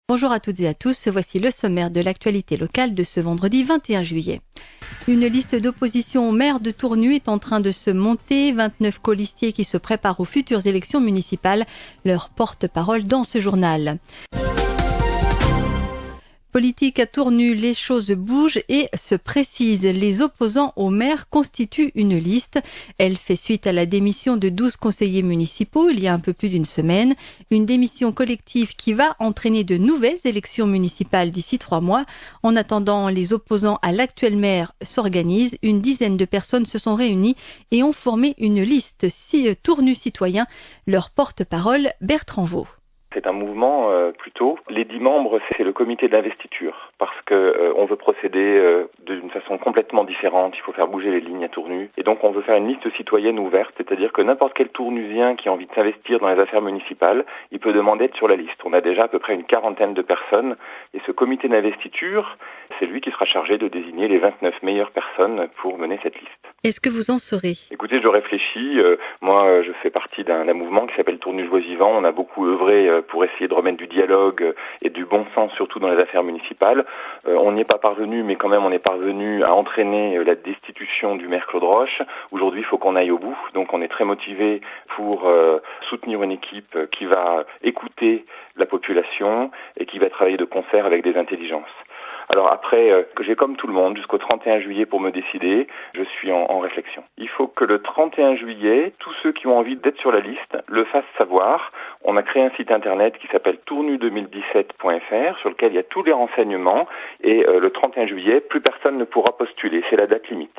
Bonjour à toutes et à tous, voici le sommaire de l'actualité locale de ce vendredi 21 juillet. Une liste d'opposition au maire de Tournu est en train de se monter. 29 colistiers qui se préparent aux futures élections municipales. Leur porte-parole dans ce journal. Politique à Tournu, les choses bougent et se précisent. Les opposants au maire constituent une liste. Elle fait suite à la démission de 12 conseillers municipaux il y a un peu plus d'une semaine. Une démission collective qui va entraîner de nouvelles élections municipales d'ici 3 mois. En attendant, les opposants à l'actuel maire s'organisent. Une dizaine de personnes se sont réunies et ont formé une liste Tournu citoyens. Leur porte-parole, Bertrand Vaux. C'est un mouvement plutôt. Les 10 membres, c'est le comité d'investiture parce que on veut procéder d'une façon complètement différente. Il faut faire bouger les lignes à Tournu. Et donc on veut faire une liste citoyenne ouverte, c'est-à-dire que n'importe quel Tournusien qui a envie de s'investir dans les affaires municipales, il peut demander d'être sur la liste. On a déjà à peu près une quarantaine de personnes. Et ce comité d'investiture, c'est lui qui sera chargé de désigner les 29 meilleures personnes pour mener cette liste. Est-ce que vous en saurez ? Écoutez, je réfléchis. Moi, je fais partie d'un mouvement qui s'appelle Tournu Joie Vivant. On a beaucoup œuvré pour essayer de remettre du dialogue et du bon sens, surtout dans les affaires municipales. On n'y est pas parvenu, mais quand même, on est parvenu à entraîner la destitution du maire Claude Roche. Aujourd'hui, il faut qu'on aille au bout. Donc, on est très motivé pour soutenir une équipe qui va écouter la population et qui va travailler de concert avec des intelligences. Alors après, j'ai comme tout le monde jusqu'au 31 juillet pour me décider, je suis en réflexion. Il faut que le 31 juillet, tous ceux qui ont envie d'être sur la liste le fassent savoir. On a créé un site internet qui s'appelle tournu2017.fr sur lequel il y a tous les renseignements et le 31 juillet, plus personne ne pourra postuler, c'est la date limite.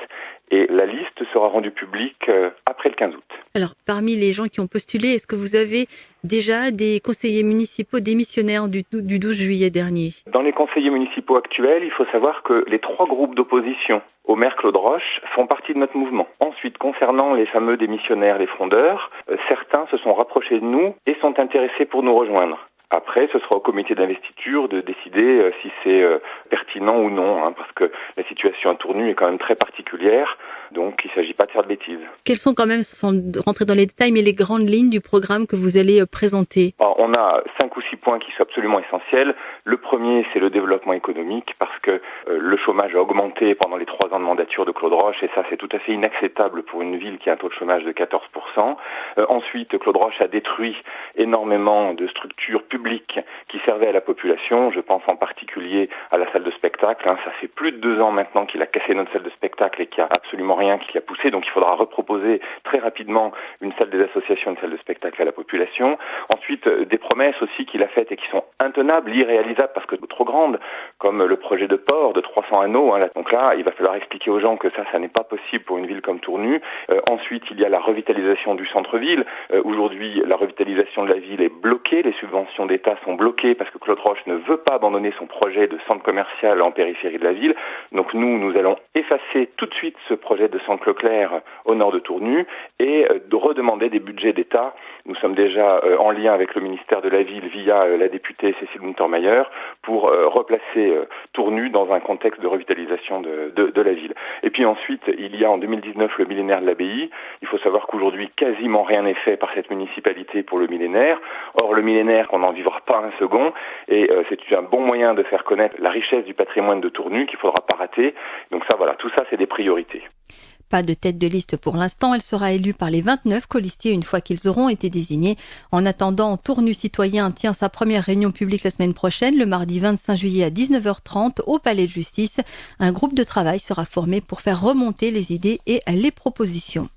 Et la liste sera rendue publique après le 15 août. Alors, parmi les gens qui ont postulé, est-ce que vous avez déjà des conseillers municipaux démissionnaires du 12 juillet dernier ? Dans les conseillers municipaux actuels, il faut savoir que les 3 groupes d'opposition au maire Claude Roche font partie de notre mouvement. Ensuite, concernant les fameux démissionnaires, les frondeurs, certains se sont rapprochés de nous et sont intéressés pour nous rejoindre. Après, ce sera au comité d'investiture de décider si c'est pertinent ou non, parce que la situation à Tournu est quand même très particulière, donc il ne s'agit pas de faire de bêtises. Quelles sont quand même, sans rentrer dans les détails, mais les grandes lignes du programme que vous allez présenter ? Alors, on a 5 ou 6 points qui sont absolument essentiels. Le premier, c'est le développement économique, parce que le chômage a augmenté pendant les 3 ans de mandature de Claude Roche, et ça, c'est tout à fait inacceptable pour une ville qui a un taux de chômage de 14%. Ensuite, Claude Roche a détruit énormément de structures publiques qui servaient à la population. Je pense en particulier à la salle de spectacle. Ça fait plus de 2 ans maintenant qu'il a cassé notre salle de spectacle et qu'il n'y a absolument rien qui a poussé. Donc il faudra reproposer très rapidement une salle des associations, une salle de spectacle à la population. Ensuite, des promesses aussi qu'il a faites et qui sont intenables, irréalisables parce que trop grandes, comme le projet de port de 300 anneaux. Donc là, il va falloir expliquer aux gens que ça n'est pas possible pour une ville comme Tournu. Ensuite, il y a la revitalisation du centre-ville. Aujourd'hui, la revitalisation de la ville est bloquée. Les subventions d'État sont bloquées parce que Claude Roche ne veut pas abandonner son projet de centre commercial en périphérie de la ville. Donc nous allons effacer tout de suite ce projet de centre Leclerc au nord de Tournu et de redemander des budgets d'État. Nous sommes déjà en lien avec le ministère de la Ville via la députée Cécile Untermaier pour replacer Tournu dans un contexte de revitalisation de la ville. Et puis ensuite, il y a en 2019 le millénaire de l'abbaye. Il faut savoir qu'aujourd'hui, quasiment rien n'est fait par cette municipalité pour le millénaire. Or, le millénaire, on n'en vivra pas un second et c'est un bon moyen de faire connaître la richesse du patrimoine de Tournu qu'il ne faudra pas rater. Donc ça, voilà, tout ça, c'est des priorités. Pas de tête de liste pour l'instant, elle sera élue par les 29 colistiers une fois qu'ils auront été désignés. En attendant, Tournu Citoyen tient sa première réunion publique la semaine prochaine, le mardi 25 juillet à 19h30 au Palais de Justice. Un groupe de travail sera formé pour faire remonter les idées et les propositions.